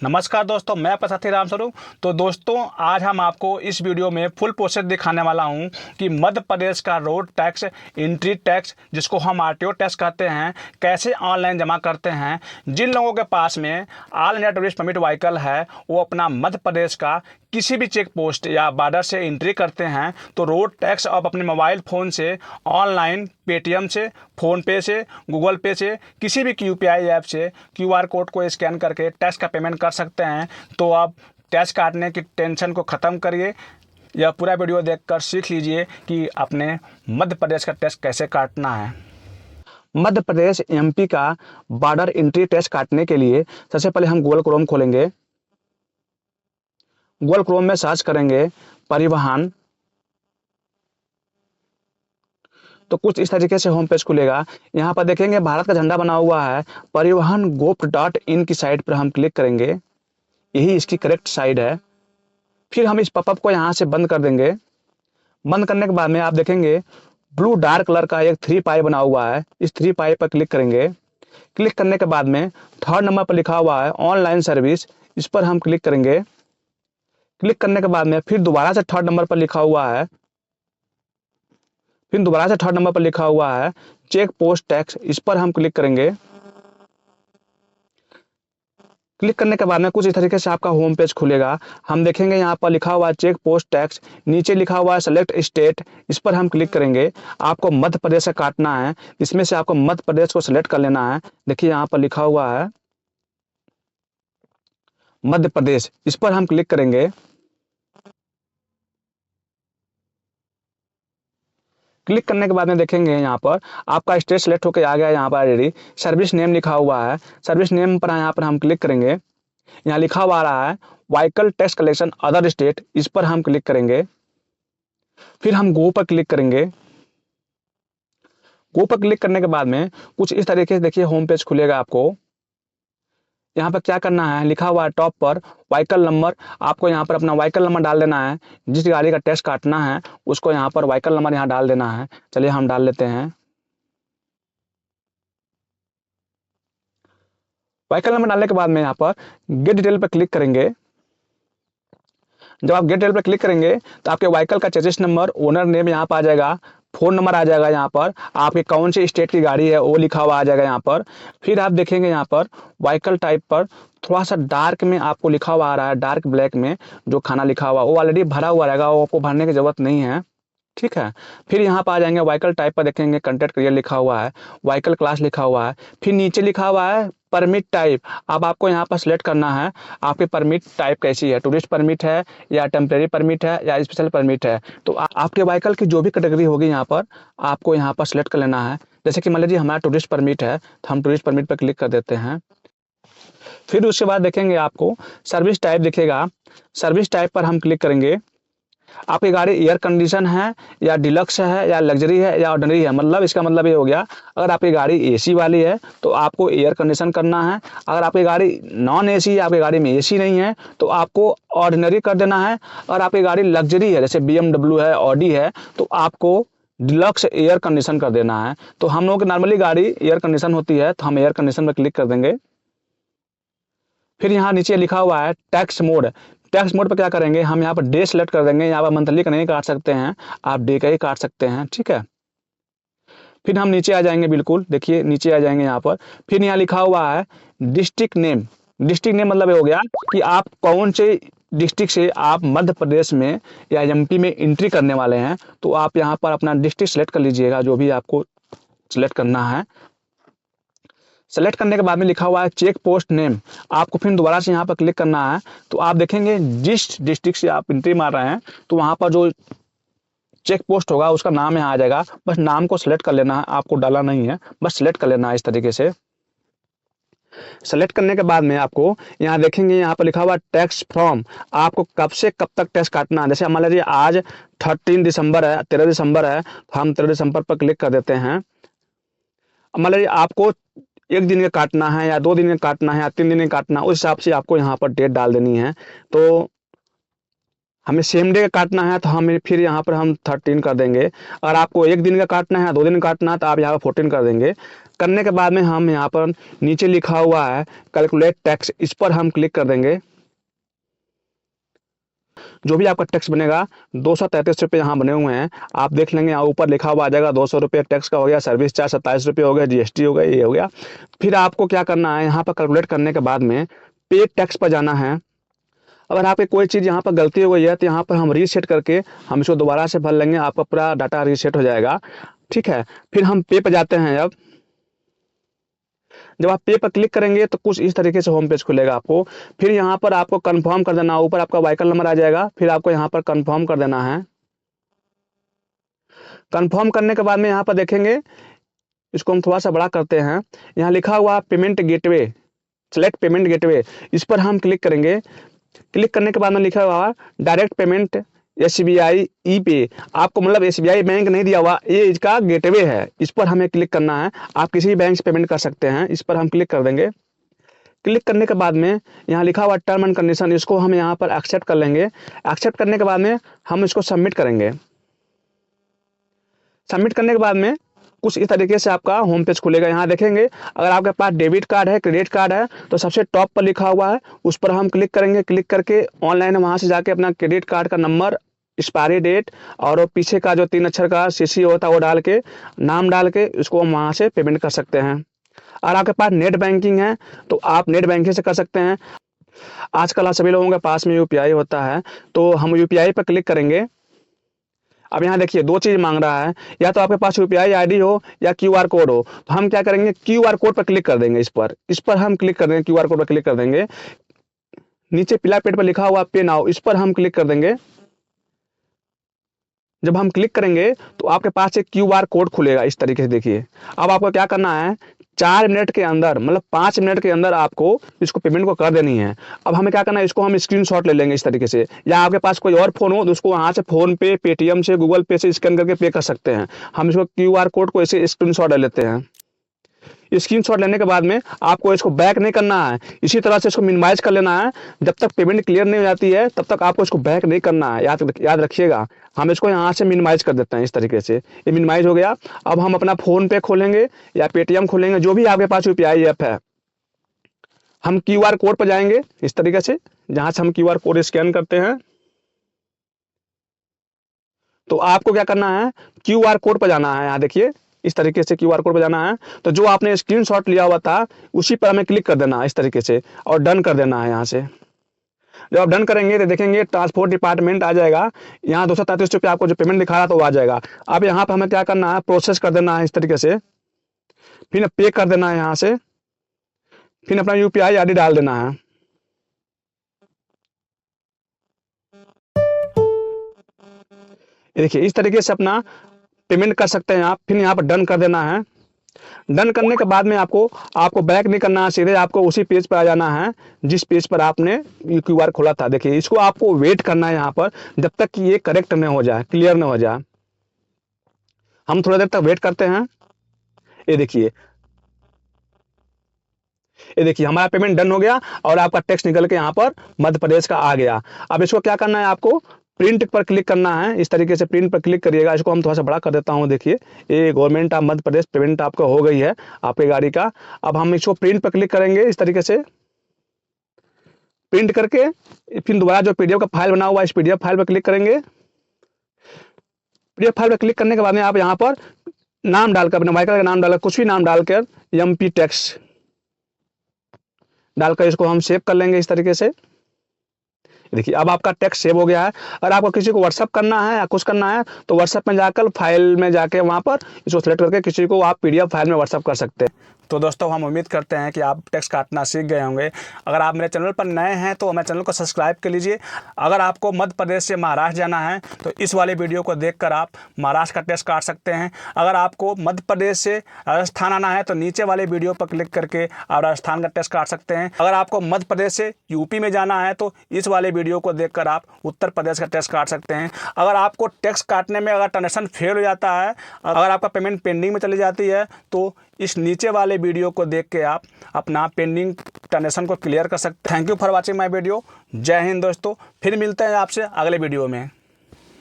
नमस्कार दोस्तों, मैं आपका साथी राम स्वरूप। तो दोस्तों, आज हम आपको इस वीडियो में फुल प्रोसेस दिखाने वाला हूं कि मध्य प्रदेश का रोड टैक्स, एंट्री टैक्स, जिसको हम आरटीओ टैक्स कहते हैं, कैसे ऑनलाइन जमा करते हैं। जिन लोगों के पास में all India tourist permit vehicle है, वो अपना मध्य प्रदेश का किसी भी चेक पोस्ट या बॉर्डर से एंट्री करते हैं तो रोड टैक्स अब अपने मोबाइल फ़ोन से ऑनलाइन पेटीएम से, फ़ोनपे से, गूगल पे से, किसी भी यूपीआई ऐप से क्यूआर कोड को स्कैन करके टैक्स का पेमेंट कर सकते हैं। तो आप टैक्स काटने की टेंशन को ख़त्म करिए। यह पूरा वीडियो देखकर सीख लीजिए कि अपने मध्य प्रदेश का टैक्स कैसे काटना है। मध्य प्रदेश एमपी का बॉर्डर एंट्री टैक्स काटने के लिए सबसे पहले हम गूगल क्रोम खोलेंगे। गूगल क्रोम में सर्च करेंगे परिवहन, तो कुछ इस तरीके से होम पेज खुलेगा। यहाँ पर देखेंगे भारत का झंडा बना हुआ है। परिवहन gov.in की साइट पर हम क्लिक करेंगे, यही इसकी करेक्ट साइट है। फिर हम इस पॉपअप को यहाँ से बंद कर देंगे। बंद करने के बाद में आप देखेंगे ब्लू डार्क कलर का एक 3 पाई बना हुआ है। इस 3 पाई पर क्लिक करेंगे। क्लिक करने के बाद में 3rd नंबर पर लिखा हुआ है ऑनलाइन सर्विस, इस पर हम क्लिक करेंगे। क्लिक करने के बाद में फिर दोबारा से 3rd नंबर पर लिखा हुआ है, फिर दोबारा से 3rd नंबर पर लिखा हुआ है चेक पोस्ट टैक्स, इस पर हम क्लिक करेंगे। क्लिक करने के बाद में कुछ इस तरीके से आपका होम पेज खुलेगा। हम देखेंगे यहाँ पर लिखा हुआ है चेक पोस्ट टैक्स, नीचे लिखा हुआ है सेलेक्ट स्टेट, इस पर हम क्लिक करेंगे। आपको मध्य प्रदेश से काटना है, इसमें से आपको मध्य प्रदेश को सिलेक्ट कर लेना है। देखिए यहाँ पर लिखा हुआ है मध्य प्रदेश, इस पर हम क्लिक करेंगे। क्लिक करने के बाद में देखेंगे यहाँ पर आपका स्टेट सेलेक्ट होकर आ गया है। यहाँ पर ऑलरेडी सर्विस नेम लिखा हुआ है, सर्विस नेम पर यहाँ पर हम क्लिक करेंगे। यहाँ लिखा हुआ आ रहा है vehicle tax collection other state, इस पर हम क्लिक करेंगे। फिर हम गो पर क्लिक करेंगे। गो पर क्लिक करने के बाद में कुछ इस तरीके से देखिए होम पेज खुलेगा। आपको यहाँ पर क्या करना है, लिखा हुआ है टॉप पर व्हीकल नंबर, आपको यहाँ पर अपना व्हीकल नंबर डाल देना है। जिस गाड़ी का टैक्स काटना है उसको यहाँ पर व्हीकल नंबर यहाँ डाल देना है। चलिए हम डाल लेते हैं। व्हीकल नंबर डालने के बाद में यहाँ पर गेट डिटेल पर क्लिक करेंगे। जब आप गेट डिटेल पर क्लिक करेंगे तो आपके व्हीकल का चेसिस नंबर, ओनर नेम यहाँ पर आ जाएगा, फ़ोन नंबर आ जाएगा, यहाँ पर आपके कौन सी स्टेट की गाड़ी है वो लिखा हुआ आ जाएगा यहाँ पर। फिर आप देखेंगे यहाँ पर व्हीकल टाइप पर थोड़ा सा डार्क में आपको लिखा हुआ आ रहा है, डार्क ब्लैक में जो खाना लिखा हुआ वो ऑलरेडी भरा हुआ रहेगा, वो आपको भरने की जरूरत नहीं है, ठीक है। फिर यहाँ पर आ जाएंगे व्हीकल टाइप पर, देखेंगे कंटेंट क्लियर लिखा हुआ है, व्हीकल क्लास लिखा हुआ है, फिर नीचे लिखा हुआ है परमिट टाइप। अब आपको यहाँ पर सिलेक्ट करना है आपकी परमिट टाइप कैसी है, टूरिस्ट परमिट है या टेम्परेरी परमिट है या स्पेशल परमिट है। तो आपके व्हीकल की जो भी कैटेगरी होगी यहाँ पर आपको यहाँ पर सिलेक्ट कर लेना है। जैसे कि मान लीजिए हमारा टूरिस्ट परमिट है तो हम टूरिस्ट परमिट पर क्लिक कर देते हैं। फिर उसके बाद देखेंगे आपको सर्विस टाइप दिखेगा, सर्विस टाइप पर हम क्लिक करेंगे। आपकी गाड़ी एयर कंडीशन है या डिलक्स है या लग्जरी है या ऑर्डिनरी है, मतलब इसका मतलब ये हो गया अगर आपकी गाड़ी एसी वाली है तो आपको एयर कंडीशन करना है। अगर आपकी गाड़ी नॉन एसी है, आपकी गाड़ी में एसी नहीं है तो आपको ऑर्डिनरी कर देना है। अगर आपकी गाड़ी लग्जरी है जैसे BMW है, ऑडी है, तो आपको डिलक्स एयर कंडीशन कर देना है। तो हम लोगों की नॉर्मली गाड़ी एयर कंडीशन होती है तो हम एयर कंडीशन पर क्लिक कर देंगे। फिर यहाँ नीचे लिखा हुआ है टैक्स मोड, टैक्स मोड पर क्या करेंगे, हम यहाँ पर डे सेलेक्ट कर देंगे। यहाँ पर मंथली का नहीं काट सकते हैं, आप डे का ही काट सकते हैं, ठीक है। फिर हम नीचे आ जाएंगे, बिल्कुल देखिए नीचे आ जाएंगे यहाँ पर। फिर यहाँ लिखा हुआ है डिस्ट्रिक्ट नेम, डिस्ट्रिक्ट नेम मतलब ये हो गया कि आप कौन से डिस्ट्रिक्ट से आप मध्य प्रदेश में या एमपी में एंट्री करने वाले हैं। तो आप यहाँ पर अपना डिस्ट्रिक्ट सेलेक्ट कर लीजिएगा, जो भी आपको सेलेक्ट करना है। सेलेक्ट करने के बाद में लिखा हुआ है चेक पोस्ट नेम, आपको फिर दोबारा से यहाँ पर क्लिक करना है। तो आप देखेंगे जिस डिस्ट्रिक्ट से आप एंट्री मार रहे हैं तो वहाँ पर जो चेक पोस्ट होगा उसका नाम यहाँ आ जाएगा। बस नाम को सिलेक्ट कर लेना है, आपको डाला नहीं है, बस सिलेक्ट कर लेना है इस तरीके से। सेलेक्ट करने के बाद में आपको यहाँ देखेंगे यहाँ पर लिखा हुआ टैक्स फ्रॉम, आपको कब से कब तक टैक्स काटना है। जैसे मान लीजिए आज 13 दिसंबर है, 13 दिसंबर है, तो हम 13 दिसंबर पर क्लिक कर देते हैं। मान लीजिए आपको 1 दिन का काटना है या 2 दिन का काटना है या 3 दिन का काटना है, उस हिसाब से आपको यहाँ पर डेट डाल देनी है। तो हमें सेम डे का काटना है तो हम फिर यहाँ पर हम 13 कर देंगे। अगर आपको 1 दिन का काटना है, 2 दिन का काटना है तो आप यहाँ पर 14 कर देंगे। करने के बाद में हम यहाँ पर नीचे लिखा हुआ है कैलकुलेट टैक्स, इस पर हम क्लिक कर देंगे। जो भी आपका टैक्स बनेगा 233 रुपये यहाँ बने हुए हैं, आप देख लेंगे। यहाँ ऊपर लिखा हुआ आ जाएगा 200 रुपये टैक्स का हो गया, सर्विस चार्ज 27 रुपये हो गया, जीएसटी हो गया, ये हो गया। फिर आपको क्या करना है, यहाँ पर कैलकुलेट करने के बाद में पे टैक्स पर जाना है। अगर आपकी कोई चीज़ यहाँ पर गलती हो गई है तो यहाँ पर हम रीसेट करके हम इसको दोबारा से भर लेंगे, आपका पूरा डाटा रीसेट हो जाएगा। ठीक है, फिर हम पे पर जाते हैं। जब आप पे पर क्लिक करेंगे तो कुछ इस तरीके से होम पेज खुलेगा आपको। फिर यहाँ पर आपको कंफर्म कर देना, ऊपर आपका व्हीकल नंबर आ जाएगा, फिर आपको यहाँ पर कंफर्म कर देना है। कंफर्म करने के बाद में यहाँ पर देखेंगे, इसको हम थोड़ा सा बड़ा करते हैं। यहाँ लिखा हुआ payment gateway, select payment gateway, इस पर हम क्लिक करेंगे। क्लिक करने के बाद में लिखा हुआ डायरेक्ट पेमेंट SBI ई पे, आपको मतलब SBI बैंक नहीं दिया हुआ, ये इसका गेटवे है, इस पर हमें क्लिक करना है। आप किसी भी बैंक से पेमेंट कर सकते हैं, इस पर हम क्लिक कर देंगे। क्लिक करने के बाद में यहाँ लिखा हुआ टर्म एंड कंडीशन, इसको हम यहाँ पर एक्सेप्ट कर लेंगे। एक्सेप्ट करने के बाद में हम इसको सबमिट करेंगे। सबमिट करने के बाद में कुछ इस तरीके से आपका होम पेज खुलेगा। यहाँ देखेंगे अगर आपके पास डेबिट कार्ड है, क्रेडिट कार्ड है, तो सबसे टॉप पर लिखा हुआ है, उस पर हम क्लिक करेंगे। क्लिक करके ऑनलाइन वहाँ से जाके अपना क्रेडिट कार्ड का नंबर, एक्सपायरी डेट और वो पीछे का जो 3 अक्षर का CC होता है वो डाल के, नाम डाल के उसको हम वहाँ से पेमेंट कर सकते हैं। और आपके पास नेट बैंकिंग है तो आप नेट बैंकिंग से कर सकते हैं। आजकल सभी लोगों के पास में UPI होता है, तो हम UPI पर क्लिक करेंगे। अब यहाँ देखिए 2 चीज़ मांग रहा है, या तो आपके पास UPI ID हो या QR कोड हो। तो हम क्या करेंगे, QR कोड पर क्लिक कर देंगे। इस पर हम क्लिक कर देंगे, QR कोड पर क्लिक कर देंगे। नीचे पीला पेट पर लिखा हुआ पे नाउ, इस पर हम क्लिक कर देंगे। जब हम क्लिक करेंगे तो आपके पास एक QR कोड खुलेगा इस तरीके से, देखिए। अब आपको क्या करना है, 4 मिनट के अंदर, मतलब 5 मिनट के अंदर आपको इसको पेमेंट को कर देनी है। अब हमें क्या करना है, इसको हम स्क्रीनशॉट ले लेंगे इस तरीके से, या आपके पास कोई और फोन हो तो उसको वहाँ से फोन पे, पेटीएम से, गूगल पे से स्कैन करके पे कर सकते हैं। हम इसको QR कोड को ऐसे स्क्रीनशॉट ले लेते हैं। स्क्रीनशॉट लेने के बाद में आपको इसको बैक नहीं करना है, इसी तरह से इसको मिनिमाइज कर लेना है। जब तक पेमेंट क्लियर नहीं हो जाती है तब तक आपको इसको बैक नहीं करना है, याद रखिएगा। हम इसको यहाँ से मिनिमाइज कर देते हैं इस तरीके से, ये मिनिमाइज हो गया। अब हम अपना फोन पे खोलेंगे या पेटीएम खोलेंगे, जो भी आपके पास UPI ऐप है। हम QR कोड पर जाएंगे इस तरीके से, जहाँ से हम QR कोड स्कैन करते हैं। तो आपको क्या करना है, QR कोड पर जाना है। यहाँ देखिए इस तरीके से QR कोड पर जाना है, तो जो आपने स्क्रीनशॉट लिया हुआ था उसी पर हमें क्लिक कर देना है इस तरीके से, और डन कर देना है। यहाँ से जब आप डन करेंगे तो देखेंगे ट्रांसपोर्ट डिपार्टमेंट आ जाएगा। यहाँ 233 रुपये आपको जो पेमेंट दिखा रहा था वो आ जाएगा। अब यहाँ पर हमें क्या करना है, प्रोसेस कर देना है इस तरीके से, फिर पे कर देना है यहाँ से, फिर अपना UPI ID डाल देना है। देखिए इस तरीके से अपना पेमेंट कर सकते हैं आप। फिर यहाँ पर डन कर देना है। डन करने के बाद में आपको बैक नहीं करना है, सीधे आपको उसी पेज पर आ जाना है जिस पेज पर आपने QR खोला था। देखिए इसको आपको वेट करना है यहाँ पर, जब तक कि ये करेक्ट न हो जाए, क्लियर न हो जाए। हम थोड़ा देर तक वेट करते हैं। ये देखिए हमारा पेमेंट डन हो गया और आपका टैक्स निकल के यहाँ पर मध्य प्रदेश का आ गया। अब इसको क्या करना है, आपको प्रिंट पर क्लिक करना है। इस तरीके से प्रिंट पर क्लिक करिएगा। इसको हम थोड़ा सा बड़ा कर देता हूँ। देखिए ये government of Madhya Pradesh payment आपका हो गई है आपकी गाड़ी का। अब हम इसको प्रिंट पर क्लिक करेंगे इस तरीके से, प्रिंट करके फिर दोबारा जो PDF का फाइल बना हुआ है इस PDF फाइल पर क्लिक करेंगे। PDF फाइल पर क्लिक करने के बाद में आप यहाँ पर नाम डालकर, अपने व्हीकल का नाम डालकर, कुछ भी नाम डालकर MP टैक्स डालकर इसको हम सेव कर लेंगे इस तरीके से। देखिए अब आपका टैक्स सेव हो गया है। अगर आपको किसी को व्हाट्सअप करना है या कुछ करना है तो व्हाट्सअप में जाकर फाइल में जाके वहाँ पर इसको सेलेक्ट करके किसी को आप PDF फाइल में व्हाट्सअप कर सकते हैं। तो दोस्तों हम उम्मीद करते हैं कि आप टैक्स काटना सीख गए होंगे। अगर आप मेरे चैनल पर नए हैं तो मेरे चैनल को सब्सक्राइब कर लीजिए। अगर आपको मध्य प्रदेश से महाराष्ट्र जाना है तो इस वाले वीडियो को देखकर आप महाराष्ट्र का टैक्स काट सकते हैं। अगर आपको मध्य प्रदेश से राजस्थान आना है तो नीचे वाले वीडियो पर क्लिक करके आप राजस्थान का टैक्स काट सकते हैं। अगर आपको मध्य प्रदेश से UP में जाना है तो इस वाले वीडियो को देखकर आप उत्तर प्रदेश का टैक्स काट सकते हैं। अगर आपको टैक्स काटने में अगर ट्रांजेक्शन फेल हो जाता है, अगर आपका पेमेंट पेंडिंग में चली जाती है, तो इस नीचे वाले वाले वीडियो को देख के आप अपना पेंडिंग ट्रांजेक्शन को क्लियर कर सकते हैं। Thank you for watching my video. जय हिंद दोस्तों, फिर मिलते हैं आपसे अगले वीडियो में।